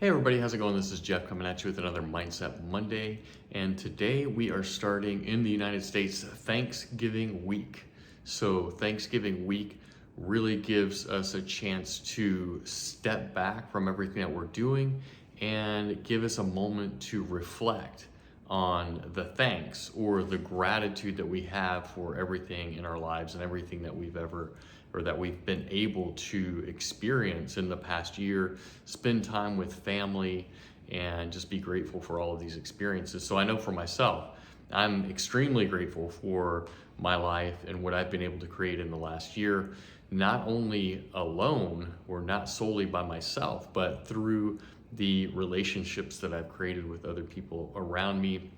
Hey everybody, how's it going? This is Jeff coming at you with another Mindset Monday. And today we are starting in the United States Thanksgiving week. So Thanksgiving week really gives us a chance to step back from everything that we're doing and give us a moment to reflect on the thanks or the gratitude that we have for everything in our lives and everything that we've ever or that we've been able to experience in the past year, spend time with family, and just be grateful for all of these experiences. So I know for myself, I'm extremely grateful for my life and what I've been able to create in the last year, not only alone or not solely by myself, but through the relationships that I've created with other people around me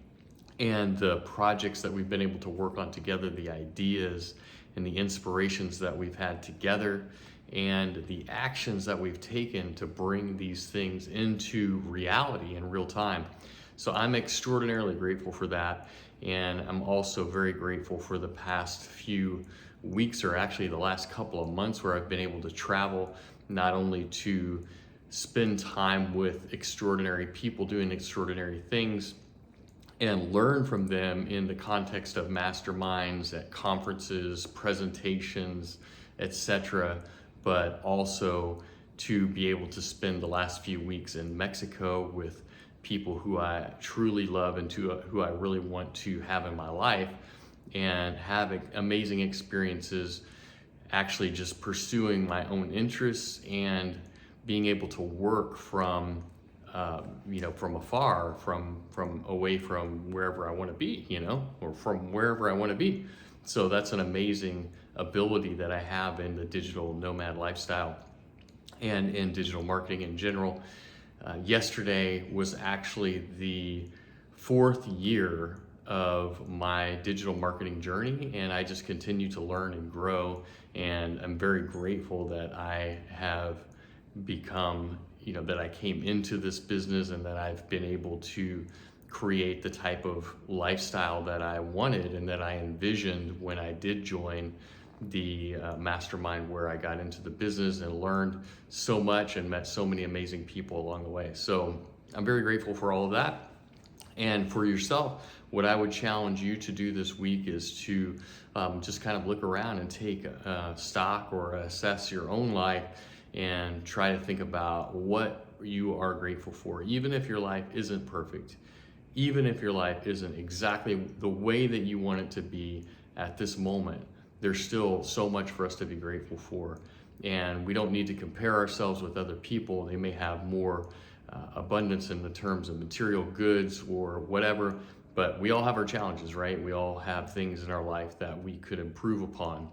and the projects that we've been able to work on together, the ideas and the inspirations that we've had together, and the actions that we've taken to bring these things into reality in real time. So I'm extraordinarily grateful for that. And I'm also very grateful for the past few weeks, or actually the last couple of months, where I've been able to travel, not only to spend time with extraordinary people doing extraordinary things, and learn from them in the context of masterminds at conferences, presentations, etc., but also to be able to spend the last few weeks in Mexico with people who I truly love and who I really want to have in my life, and have amazing experiences actually just pursuing my own interests and being able to work from from afar, from away from wherever I want to be, or from wherever I want to be. So that's an amazing ability that I have in the digital nomad lifestyle and in digital marketing in general. Yesterday was actually the 4th year of my digital marketing journey, and I just continue to learn and grow. And I'm very grateful that I have become, that I came into this business and that I've been able to create the type of lifestyle that I wanted and that I envisioned when I did join the mastermind, where I got into the business and learned so much and met so many amazing people along the way. So I'm very grateful for all of that. And for yourself, what I would challenge you to do this week is to just kind of look around and take stock or assess your own life and try to think about what you are grateful for, even if your life isn't perfect, even if your life isn't exactly the way that you want it to be at this moment. There's still so much for us to be grateful for. And we don't need to compare ourselves with other people. They may have more abundance in the terms of material goods or whatever, but we all have our challenges, right? We all have things in our life that we could improve upon.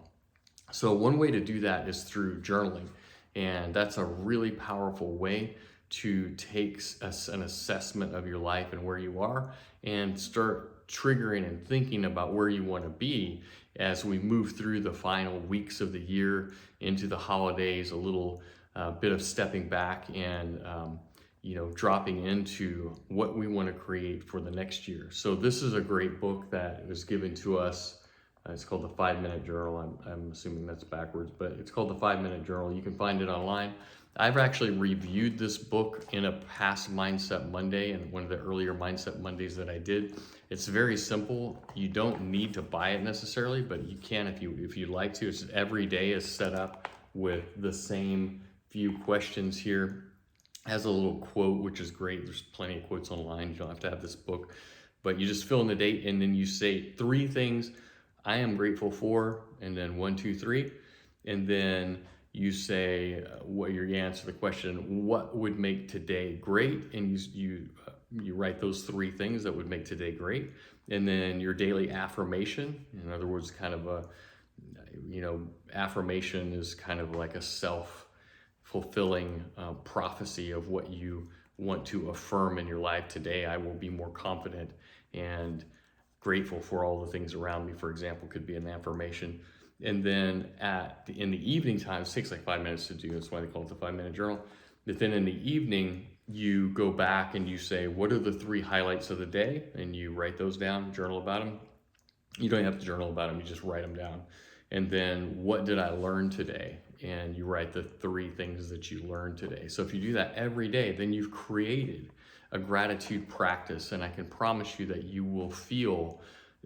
So one way to do that is through journaling. And that's a really powerful way to take an assessment of your life and where you are, and start triggering and thinking about where you want to be as we move through the final weeks of the year into the holidays, a little bit of stepping back and dropping into what we want to create for the next year. So this is a great book that was given to us. It's called the 5-Minute Journal. I'm assuming that's backwards, but it's called the 5-Minute Journal. You can find it online. I've actually reviewed this book in a past Mindset Monday, and one of the earlier Mindset Mondays that I did. It's very simple. You don't need to buy it necessarily, but you can if you'd like to. It's every day is set up with the same few questions here. It has a little quote, which is great. There's plenty of quotes online. You don't have to have this book, but you just fill in the date, and then you say 3 things I am grateful for, and then 1, 2, 3, and then you say what you answer the question, what would make today great, and you write those 3 things that would make today great, and then your daily affirmation. In other words, kind of a affirmation is kind of like a self-fulfilling prophecy of what you want to affirm in your life. Today I will be more confident and grateful for all the things around me, for example, could be an affirmation. And then in the evening time, it takes like 5 minutes to do. That's why they call it the 5-Minute Journal. But then in the evening, you go back and you say, what are the 3 highlights of the day? And you write those down, journal about them. You don't have to journal about them, you just write them down. And then what did I learn today? and you write the 3 things that you learned today. So if you do that every day, then you've created a gratitude practice, and I can promise you that you will feel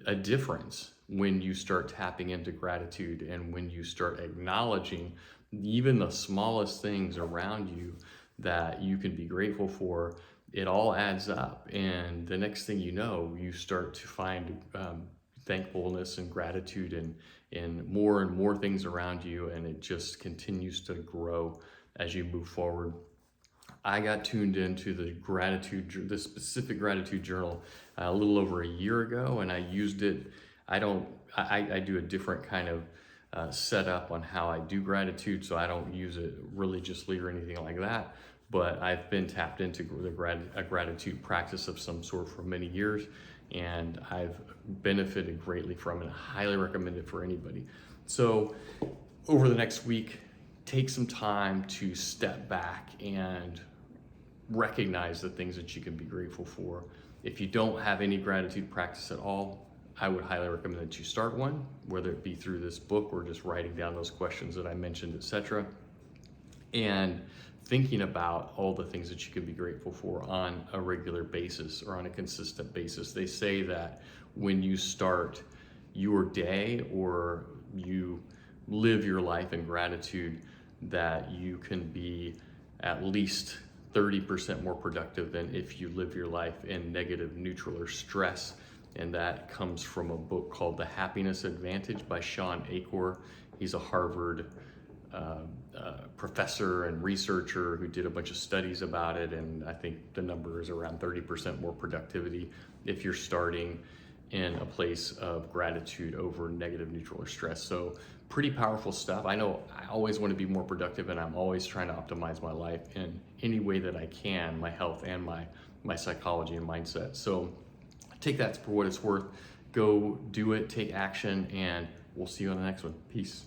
a difference when you start tapping into gratitude and when you start acknowledging even the smallest things around you that you can be grateful for. It all adds up, and the next thing you know, you start to find thankfulness and gratitude and more things around you, and it just continues to grow as you move forward. I got tuned into the specific gratitude journal a little over a year ago, and I used it. I do a different kind of setup on how I do gratitude, so I don't use it religiously or anything like that. But I've been tapped into a gratitude practice of some sort for many years, and I've benefited greatly from it. I highly recommend it for anybody. So over the next week, take some time to step back and recognize the things that you can be grateful for. If you don't have any gratitude practice at all, I would highly recommend that you start one, whether it be through this book or just writing down those questions that I mentioned, etc. And thinking about all the things that you can be grateful for on a regular basis or on a consistent basis. They say that when you start your day or you live your life in gratitude, that you can be at least 30% more productive than if you live your life in negative, neutral, or stress. And that comes from a book called The Happiness Advantage by Sean Achor. He's a Harvard professor and researcher who did a bunch of studies about it, and I think the number is around 30% more productivity if you're starting in a place of gratitude over negative, neutral, or stress. So pretty powerful stuff. I know I always want to be more productive, and I'm always trying to optimize my life in any way that I can, my health and my psychology and mindset. So take that for what it's worth. Go do it, take action, and we'll see you on the next one. Peace.